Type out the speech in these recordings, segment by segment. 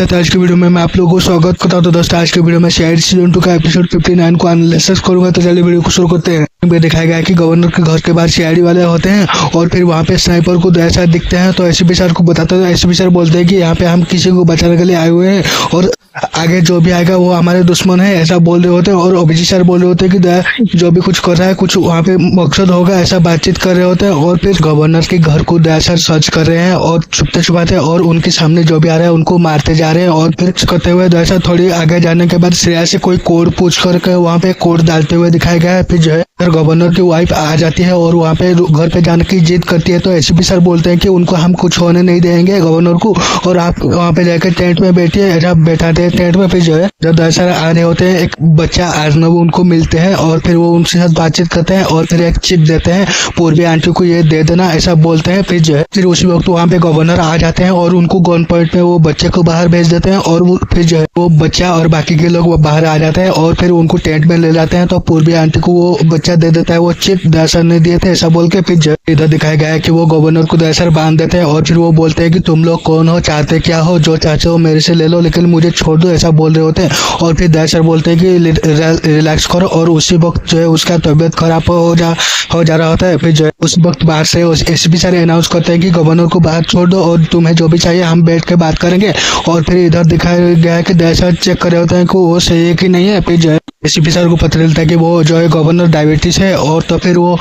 तो आज की वीडियो में मैं आप लोगों को स्वागत करता हूं। तो दोस्तों आज की वीडियो में सीआईडी सीजन 2 का एपिसोड 59 को एनालिसिस करूंगा। तो चलिए वीडियो को शुरू करते हैं। में दिखाया गया है कि गवर्नर के घर के बाहर सीआईडी वाले होते हैं और फिर वहाँ पे स्नाइपर को ऐसा दिखते हैं। तो एसपी सर को बताते हैं। एसपी सर बोलते हैं कि यहाँ पे हम किसी को बचाने के लिए आए हुए हैं और आगे जो भी आएगा वो हमारे दुश्मन है, ऐसा बोल रहे होते हैं। और अभिजीत सर बोल रहे होते हैं कि जो भी कुछ कर रहा है कुछ वहाँ पे मकसद होगा, ऐसा बातचीत कर रहे होते हैं। और फिर गवर्नर के घर को दया सर्च कर रहे हैं और छुपते छुपाते और उनके सामने जो भी आ रहा है उनको मारते जा रहे हैं। और फिर करते हुए दया थोड़ी आगे जाने के बाद श्रेया से कोई कोड पूछ करके वहाँ पे कोड डालते हुए दिखाया गया है। फिर जो है गवर्नर की वाइफ आ जाती है और वहाँ पे घर पे जाने की जिद करती है। तो एसपी सर बोलते हैं कि उनको हम कुछ होने नहीं देंगे गवर्नर को, और आप वहाँ पे जाकर टेंट में बैठिए। ऐसा बैठाते हैं टेंट में। फिर जो है जब दशहर आ रहे होते हैं एक बच्चा अर्नब उनको मिलते हैं और फिर वो उनके साथ बातचीत करते हैं और फिर एक चिप देते हैं, पूर्वी आंटी को ये दे देना, ऐसा बोलते हैं। फिर जो है फिर उसी वक्त वहाँ पे गवर्नर आ जाते हैं और उनको गन पॉइंट में वो बच्चे को बाहर भेज देते हैं। और वो फिर जो है वो बच्चा और बाकी के लोग बाहर आ जाते हैं और फिर उनको टेंट में ले जाते हैं। तो पूर्वी आंटी को वो बच्चा दे देता है, वो चिप दशहर ने दिए थे, ऐसा बोल के। फिर जो इधर दिखाया गया है कि वो गवर्नर को दशहर बांध देते हैं और फिर वो बोलते हैं कि तुम लोग कौन हो, चाहते क्या हो, जो चाहते हो मेरे से ले लो लेकिन मुझे छोड़ दो, ऐसा बोल रहे होते हैं। और फिर दशहर बोलते हैं कि रिलैक्स करो। और उसी वक्त जो है उसका तबियत खराब हो जा रहा होता है। फिर जो है उस वक्त बाहर से एसपी सर अनाउंस करते हैं कि गवर्नर को बाहर छोड़ दो और तुम्हें जो भी चाहिए हम बैठ के बात करेंगे। और फिर इधर दिखाया गया है कि दशहर चेक कर रहे होते हैं कि वो सही है कि नहीं है। फिर जो है एसपी सर को पता चलता है कि वो जो है गवर्नर डायबिटीज है। और तो फिर वो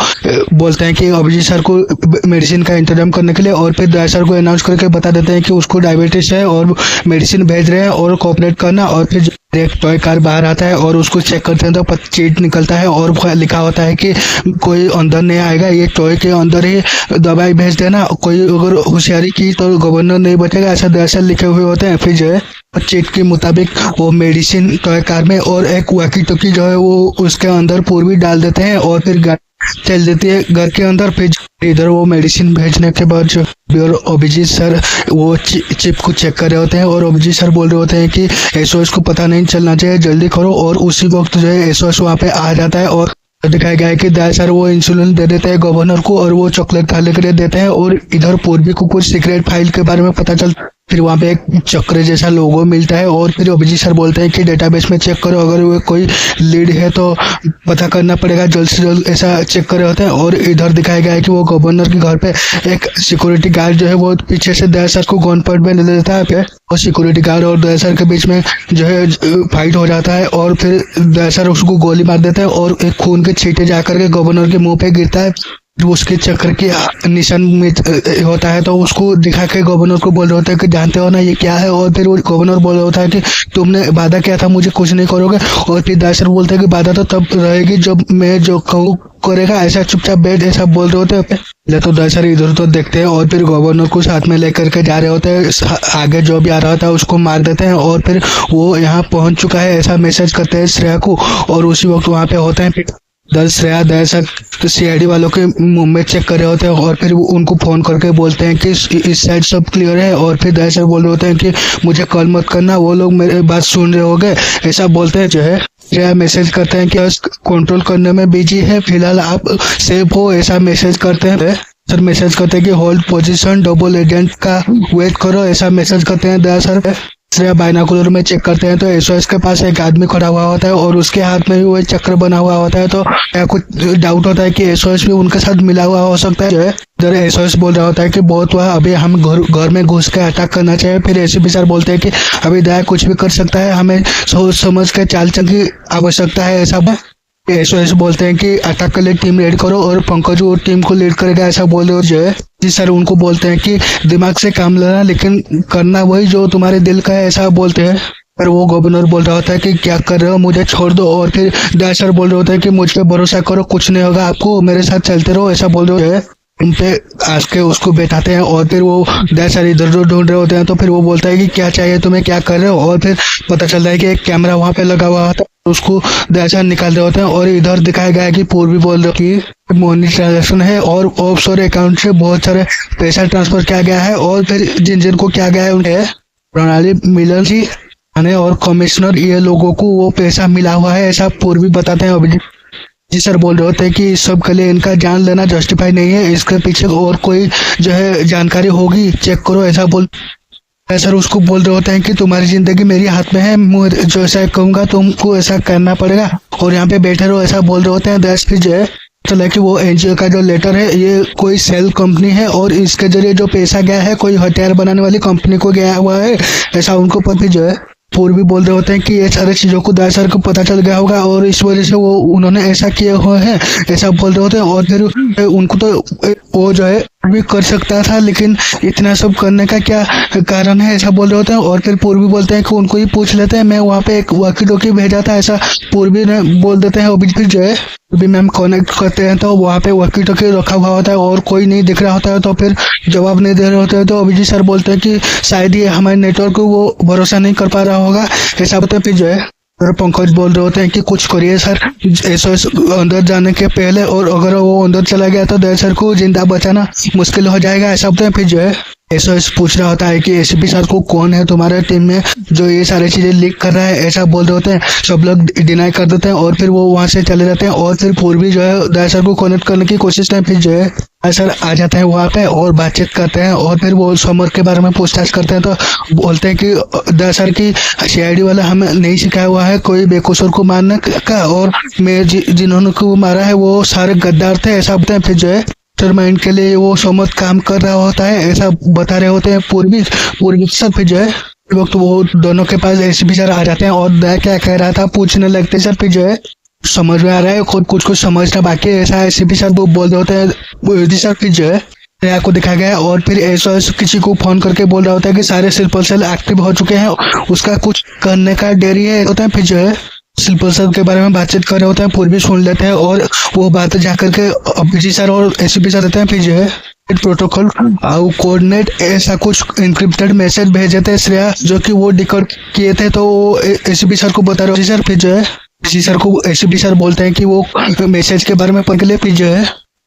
बोलते हैं कि अभिजीत सर को मेडिसिन का इंतजाम करने के लिए, और फिर दया सर को अनाउंस करके बता देते हैं कि उसको डायबिटीज है और मेडिसिन भेज रहे हैं और कोऑपरेट करना। और फिर एक टॉय कार बाहर आता है और उसको चेक करते हैं तो चीट निकलता है और लिखा होता है कि कोई अंदर नहीं आएगा, ये टॉय के अंदर ही दवाई भेज देना, कोई अगर होशियारी की तो गवर्नर नहीं बचेगा, ऐसा दरअसल लिखे हुए होते हैं। फिर जो है चीट के मुताबिक वो मेडिसिन टॉय कार में और एक वॉकी टॉकी जो है वो उसके अंदर पूर्वी डाल देते हैं और फिर चल देती है घर के अंदर। फिर इधर वो मेडिसिन भेजने के बाद जो अभिजीत सर वो चिप को चेक कर रहे होते हैं और अभिजीत सर बोल रहे होते हैं कि एसओएस को पता नहीं चलना चाहिए, जल्दी करो। और उसी वक्त जो है एसओएस वहाँ पे आ जाता है और दिखाया गया है कि दया सर वो इंसुलिन दे देते हैं गवर्नर को और वो चॉकलेट खाने के लिए देते हैं। और इधर पूर्वी को कुछ सीक्रेट फाइल के बारे में पता चलता है। फिर वहाँ पे एक चक्र जैसा लोगो मिलता है और फिर अभिजीत सर बोलते हैं कि डेटाबेस में चेक करो, अगर वो कोई लीड है तो पता करना पड़ेगा जल्द से जल्द, ऐसा चेक कर रहे होते हैं। और इधर दिखाया गया है कि वो गवर्नर के घर पे एक सिक्योरिटी गार्ड जो है वो पीछे से दया सर को गन पॉइंट में ले लेता है। फिर और सिक्योरिटी गार्ड और दया सर के बीच में जो है फाइट हो जाता है और फिर दया सर उसको गोली मार देता है और एक खून के छींटे जाकर के गवर्नर के मुंह पे गिरता है। उसके चक्र के निशान में होता है तो उसको दिखा के गवर्नर को बोल रहे होते हैं कि जानते हो ना ये क्या है। और फिर वो गवर्नर बोल रहा होता है कि तुमने वादा किया था मुझे कुछ नहीं करोगे। और फिर दासर बोलते हैं कि वादा तो तब रहेगी जब मैं जो कहूँ करेगा, ऐसा चुपचाप बैठ, ऐसा बोल रहे होते हैं। तो दासर इधर उधर देखते हैं और फिर गवर्नर को साथ में लेकर के जा रहे होते हैं। आगे जो भी आ रहा होता है उसको मार देते हैं और फिर वो यहाँ पहुंच चुका है ऐसा मैसेज करते हैं श्रेया को। और उसी वक्त वहाँ पे होते हैं श्रेया दया सर सीआईडी वालों के मुंह में चेक कर रहे होते हैं और फिर उनको फोन करके बोलते हैं कि इस साइड सब क्लियर है। और फिर दया सर बोल रहे होते हैं कि मुझे कॉल मत करना, वो लोग मेरे बात सुन रहे होंगे, ऐसा बोलते हैं। जो है श्रेया मैसेज करते हैं कि कंट्रोल करने में बिजी है, फिलहाल आप सेफ हो, ऐसा मैसेज करते हैं। सर मैसेज करते हैं कि होल्ड पोजीशन, डबल एजेंट का वेट करो, ऐसा मैसेज करते हैं दया सर। श्रेया बाइनाकुलर में चेक करते हैं तो एसओएस के पास एक आदमी खड़ा हुआ होता है और उसके हाथ में भी वो चक्र बना हुआ होता है। तो क्या कुछ डाउट होता है कि एसओएस भी उनके साथ मिला हुआ हो सकता है। इधर एसओएस बोल रहा होता है कि बहुत हुआ, अभी हम घर में घुस के अटैक करना चाहिए। फिर एसपी सर बोलते हैं कि अभी दया कुछ भी कर सकता है, हमें सोच समझ के चाल चल की आवश्यकता है, ऐसा एसओएस बोलते हैं कि अटैक के लिए टीम लीड करो और पंकज वो टीम को लीड करेगा, ऐसा बोल रहे हो। जो है जी सर उनको बोलते हैं कि दिमाग से काम लेना लेकिन करना वही जो तुम्हारे दिल का है, ऐसा बोलते हैं। पर वो गवर्नर बोल रहा होता है कि क्या कर रहे हो, मुझे छोड़ दो। और फिर दया सर बोल रहे होते हैं कि मुझ पे भरोसा करो, कुछ नहीं होगा आपको, मेरे साथ चलते रहो, ऐसा बोल रहे हो। उन पे आज के उसको बैठाते हैं और फिर वो दया सर इधर उधर ढूंढ रहे होते हैं। तो फिर वो बोलता है कि क्या चाहिए तुम्हें, क्या कर रहे हो। और फिर पता चलता है कि एक कैमरा वहाँ पे लगा हुआ होता है, उसको दया सर निकाल रहे होते हैं। और इधर दिखाया गया है कि पूर्वी बोल रहे कि मनी ट्रांजेक्शन है और ऑफशोर अकाउंट से बहुत सारे पैसा ट्रांसफर किया गया है और फिर जिन जिन को किया गया है उन्हें प्रणाली मिलन जी और कमिश्नर ये लोगों को वो पैसा मिला हुआ है, ऐसा पूर्वी बताते हैं अभिजीत जी सर बोल रहे होते हैं कि इस सब के लिए इनका जान लेना जस्टिफाई नहीं है, इसके पीछे और कोई जो है जानकारी होगी चेक करो, ऐसा बोल सर उसको बोल रहे होते हैं कि तुम्हारी जिंदगी मेरी हाथ में है, मैं जो ऐसा कहूंगा तुमको ऐसा करना पड़ेगा और यहाँ पे बैठे रहो, ऐसा बोल रहे होते हैं। दस फिर जो है चला कि वो एनजीओ का जो लेटर है ये कोई सेल कंपनी है और इसके जरिए जो पैसा गया है कोई हथियार बनाने वाली कंपनी को गया हुआ है, ऐसा उनको पता जो है। पूर्वी बोल रहे होते हैं कि ये सारी चीजों को दया सर को पता चल गया होगा और इस वजह से वो उन्होंने ऐसा किए हुए हैं, ऐसा बोल रहे होते हैं। और फिर उनको तो वो जो है भी कर सकता था, लेकिन इतना सब करने का क्या कारण है, ऐसा बोल रहे होते हैं। और फिर पूर्वी बोलते हैं कि उनको ही पूछ लेते हैं, मैं वहाँ पे एक वॉकी टॉकी भेजा था, ऐसा पूर्वी ने बोल देते हैं। अभी फिर जो है अभी मैम कनेक्ट करते हैं तो वहाँ पे वॉकी टॉकी रखा हुआ होता है और कोई नहीं दिख रहा होता है, तो फिर जवाब नहीं दे रहे होते हैं। तो अभिजीत सर बोलते हैं कि शायद ये हमारे नेटवर्क को वो भरोसा नहीं कर पा रहा होगा, ऐसा बोलते हैं। फिर जो है सर पंकज बोल रहे होते हैं कि कुछ करिए सर एसओएस अंदर जाने के पहले, और अगर वो अंदर चला गया तो दया सर को जिंदा बचाना मुश्किल हो जाएगा, ऐसा बोलते हैं। फिर जो है एसओएस पूछ रहा होता है कि एसीपी सर को कौन है तुम्हारे टीम में जो ये सारी चीजें लीक कर रहा है, ऐसा बोल रहे होते हैं। सब लोग डिनाई कर देते हैं और फिर वो वहां से चले जाते हैं। और फिर पूर्वी जो है दया सर को कनेक्ट करने की कोशिश करते हैं। फिर जो है दया सर आ जाते हैं वहाँ पे और बातचीत करते हैं और फिर वो समर के बारे में पूछताछ करते हैं। तो बोलते हैं कि दया सर की सीआईडी वाला हमें नहीं सिखाया हुआ है कोई बेकसूर को मारने का, और मैं जिन्होंने को मारा है वो सारे गद्दार थे, ऐसा बोलते हैं। फिर जो है माइंड के लिए वो समझ काम कर रहा होता है, ऐसा बता रहे होते हैं पूर्वी सर। फिर जो है वक्त वो दोनों के पास एसीपी सर आ जाते हैं और दया क्या कह रहा था पूछने लगते सर। फिर जो है समझ में आ रहा है, खुद कुछ समझना बाकी है, ऐसा एसीपी सर वो बोल रहे होते हैं सर। फिर जो है दया को दिखा गया और फिर एसओएस किसी को फोन करके बोल रहा होता है कि सारे स्लीपर सेल एक्टिव हो चुके हैं, उसका कुछ करने का देरी है होता है। फिर जो है स्लीपर सेल के बारे में बातचीत कर रहे होते हैं, पूर्वी सुन लेते हैं और वो बात जाकर के अभिजीत सर और एसीपी सर रहते हैं। फिर जो है प्रोटोकॉल कोऑर्डिनेट ऐसा कुछ इंक्रिप्टेड मैसेज भेजे थे श्रेया, जो कि वो डिकोड किए थे, तो वो एसीपी सर को बता रहे सर। फिर जो है सर को एसीपी सर बोलते हैं कि वो मैसेज के बारे में पढ़ के लिए। फिर जो है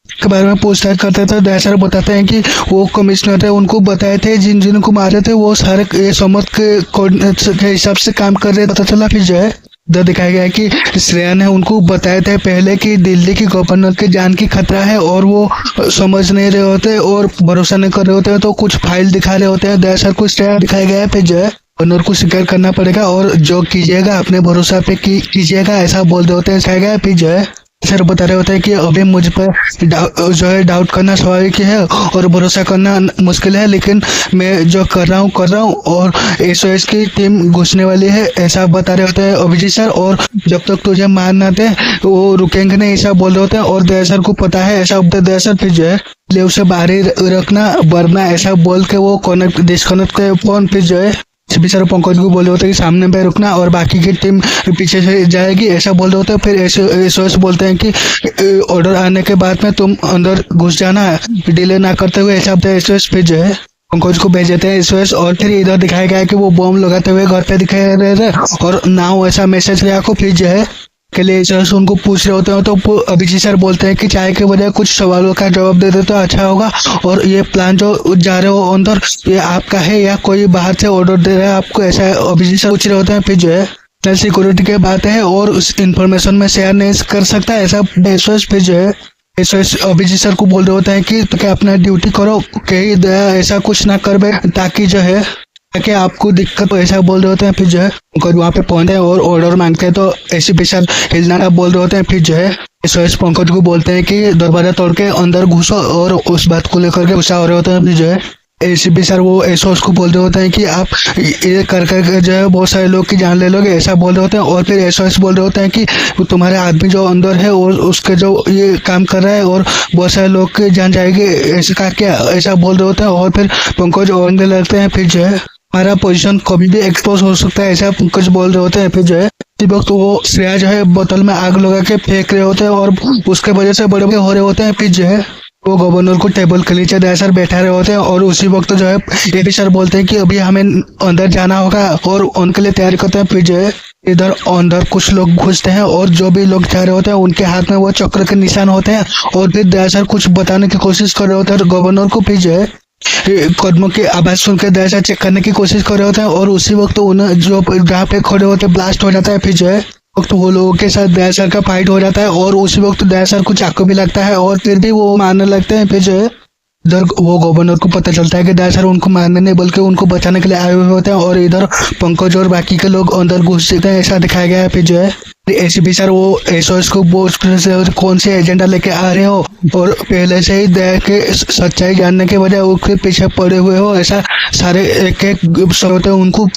के बारे में पूछताछ करते थे, दया सर बताते हैं कि वो कमिश्नर थे, उनको बताए थे जिन को मारे थे वो सारे समझ के हिसाब से काम कर रहे, पता चला। फिर जो है दिखाया गया है कि श्रेया ने उनको बताए थे पहले कि दिल्ली की गवर्नर के जान की खतरा है और वो समझ नहीं रहे होते और भरोसा नहीं कर रहे होते, तो कुछ फाइल दिखा रहे होते हैं। दया सर को श्रेया दिखाया गया है। फिर जो है गवर्नर को स्वीकार करना पड़ेगा और जो कीजिएगा अपने भरोसा पे कीजिएगा, ऐसा बोल रहे होते हैं। दिखाया गया। फिर जो है सर बता रहे होते हैं कि अभी मुझ पर जो है डाउट करना स्वाभाविक है और भरोसा करना मुश्किल है, लेकिन मैं जो कर रहा हूँ और एसओएस की टीम घुसने वाली है, ऐसा बता रहे होते हैं अभिजीत सर। और जब तक तुझे मार ना दे वो रुकेंगे नहीं, ऐसा बोल रहे होते हैं। और दया सर को पता है, ऐसा दया सर। फिर जो है ले उसे बाहर ही रखना वरना, ऐसा बोल के वो डिस्कनेक्ट के फोन। फिर जो है एसीपी सर पंकज को बोले होते हैं कि सामने पे रुकना और बाकी की टीम पीछे से जाएगी, ऐसा बोल रहे होते हैं। फिर एसओएस बोलते हैं कि ऑर्डर आने के बाद में तुम अंदर घुस जाना, डिले ना करते हुए, ऐसा बोलते हैं एसओएस। फिर जो है पंकज को भेज देते हैं एसओएस। और फिर इधर दिखाया गया है कि वो बॉम्ब लगाते हुए घर पे दिखाई दे रहे थे और नाउ ऐसा मैसेज गया को। फिर जो है के लिए सर उनको पूछ रहे होते हैं, तो अभिजीत सर बोलते हैं कि चाय के बजाय कुछ सवालों का जवाब दे दे तो अच्छा होगा, और ये प्लान जो जा रहे हो अंदर ये आपका है या कोई बाहर से ऑर्डर दे रहा है आपको, ऐसा अभिजीत सर पूछ रहे होते हैं। फिर जो है सिक्योरिटी की बात है और उस इंफॉर्मेशन में शेयर नहीं कर सकता, ऐसा एसओएस। फिर जो है एसओएस अभिजीत सर को बोल रहे होते हैं कि तो क्या अपना ड्यूटी करो, कहीं दया ऐसा कुछ ना कर बे ताकि जो है कि आपको दिक्कत, ऐसा बोल रहे होते हैं। फिर जो है वहाँ पे पहुंचते और ऑर्डर मांगते हैं, तो एसीपी सर हिलना बोल रहे होते हैं। फिर जो है एसओएस पंकज को बोलते हैं कि दरवाजा तोड़ के अंदर घुसो और उस बात को लेकर के गुस्सा हो रहे होते हैं। फिर जो है एसीपी सर वो एसओएस को बोल रहे होते हैं कि आप ये कर जो है बहुत सारे लोग की जान ले लोगे, ऐसा बोल रहे होते हैं। और फिर एसओएस बोल रहे होते हैं कि तुम्हारे आदमी जो अंदर है और उसके जो ये काम कर रहा है और बहुत सारे लोग की जान जाएगी, ऐसा क्या, ऐसा बोल रहे होते हैं। और फिर पंकज और लगते हैं। फिर जो है हमारा पोजीशन कभी भी एक्सपोज हो सकता है, ऐसा कुछ बोल रहे होते हैं। फिर जो है इसी वक्त वो श्रेया जो है बोतल में आग लगा के फेंक रहे होते हैं और उसके वजह से बड़े बड़े हो रहे होते हैं। फिर जो है वो गवर्नर को टेबल के नीचे दया सर बैठा रहे होते हैं और उसी वक्त जो है एपी सर बोलते हैं कि अभी हमें अंदर जाना होगा और उनके लिए तैयारी करते हैं। फिर जो है इधर अंदर कुछ लोग घुसते हैं और जो भी लोग जा रहे होते हैं उनके हाथ में वो चक्र के निशान होते हैं और फिर दया सर कुछ बताने की कोशिश कर रहे होते हैं गवर्नर को। फिर जो है कदमों की आवाज सुन के दया सर चेक करने की कोशिश कर रहे होते हैं और उसी वक्त उन्हें जो जहाँ पे खड़े होते ब्लास्ट हो जाता है। फिर जो है वक्त वो लोगों के साथ दया सर का फाइट हो जाता है और उसी वक्त दया सर को चाकू भी लगता है और फिर भी वो मारने लगते हैं। फिर जो है इधर वो गवर्नर को पता चलता है कि दया सर उनको मारने नहीं बल्कि उनको बचाने के लिए आए हुए होते हैं और इधर पंकज और बाकी के लोग अंदर घुस जाते हैं, ऐसा दिखाया गया है। फिर जो है एसीपी सर वो एसओएस को कौन से एजेंडा लेके आ रहे हो और पहले से ही दया के सच्चाई जानने के बजाय उसके पीछे पड़े हुए हो, ऐसा सारे एक एक होते हैं उनको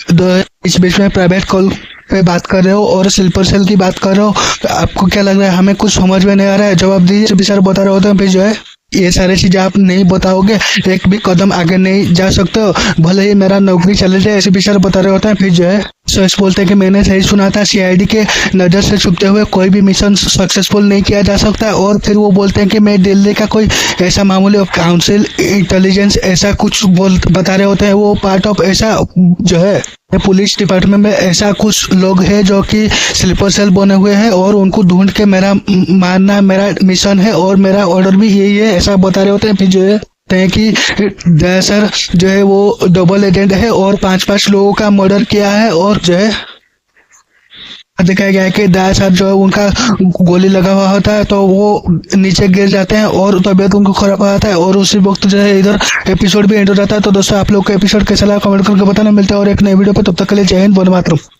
इस बीच में प्राइवेट कॉल पे बात कर रहे हो और स्लीपर सेल की बात कर रहे हो। तो आपको क्या लग रहा है, हमें कुछ समझ में नहीं आ रहा है, जवाब दीजिए। एसीपी सर बता रहे होते हैं फिर जो है ये सारी चीजें आप नहीं बताओगे एक भी कदम आगे नहीं जा सकते हो, भले ही मेरा नौकरी चले जाए। एसीपी सर बता रहे होते हैं फिर जो है सोच बोलते हैं कि मैंने सही सुना था, सीआईडी के नज़र से छुपते हुए कोई भी मिशन सक्सेसफुल नहीं किया जा सकता। और फिर वो बोलते हैं कि मैं दिल्ली का कोई ऐसा मामूली काउंसिल इंटेलिजेंस ऐसा कुछ बता रहे होते हैं, वो पार्ट ऑफ ऐसा जो है पुलिस डिपार्टमेंट में ऐसा कुछ लोग हैं जो कि स्लीपर सेल बने हुए हैं और उनको ढूंढ के मेरा मारना मेरा मिशन है और मेरा ऑर्डर भी यही है, ऐसा बता रहे होते हैं। फिर जो है कि दया सर जो है वो डबल एजेंट है और 5-5 लोगों का मर्डर किया है और जो है दिखाया गया है कि दया सर जो है उनका गोली लगा हुआ होता है तो वो नीचे गिर जाते हैं और तबीयत उनको खराब हो जाता है और उसी वक्त जो है इधर एपिसोड भी एंड हो जाता है। तो दोस्तों आप लोग को एपिसोड कैसा लगा कमेंट करके बताना। मिलता है और एक नई वीडियो पे, तब तक के लिए जय हिंद, वंदे मातरम।